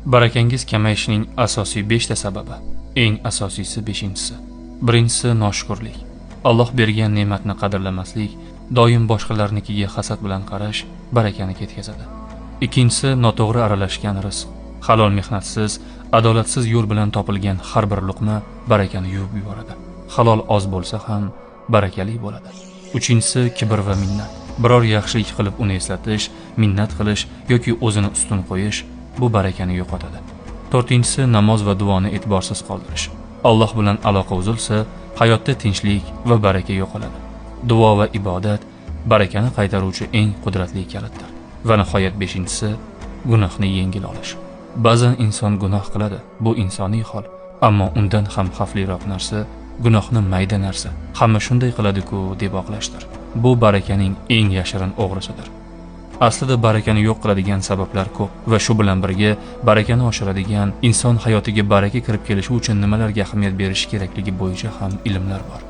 Barakangiz kamayishining asosiy 5 ta sababi. Eng asosiysi 5-inchisi. Birinchisi noshukrlik. Alloh bergan ne'matni qadrlamaslik, doim boshqalarnikiga hasad bilan qarash barakani ketkazadi. Ikkinchisi noto'g'ri aralashgan rizq. Halol mehnatsiz, adolatsiz yo'l bilan topilgan har bir luqma barakani yuvib yuboradi. Halol oz bo'lsa ham barakali bo'ladi. Uchinchisi kibr va minnat. Biror yaxshilik qilib uni eslatish, minnat qilish yoki o'zini ustun qo'yish bu barakani yo'qotadi. To'rtinchisi namoz va duoni e'tiborsiz qoldirish. Alloh bilan aloqa uzilsa, hayotda tinchlik va baraka yo'qoladi. Duo va ibodat barakani qaytaruvchi eng qudratli kalitdir. Va nihoyat 5-inchisi gunohni yengil olish. Ba'zan inson gunoh qiladi, bu insoniy hol, ammo undan ham xavfliroq narsa gunohni mayda narsa. Hamma shunday qiladi-ku deb oqlashdir. Bu barakaning eng yashirin o'g'risidir. Aslida barakani yo'q qiladigan sabablar ko'p va shu bilan birga barakani oshiradigan, inson hayotiga baraka kirib kelishi uchun nimalarga ahamiyat berish kerakligi bo'yicha ham ilmlar bor.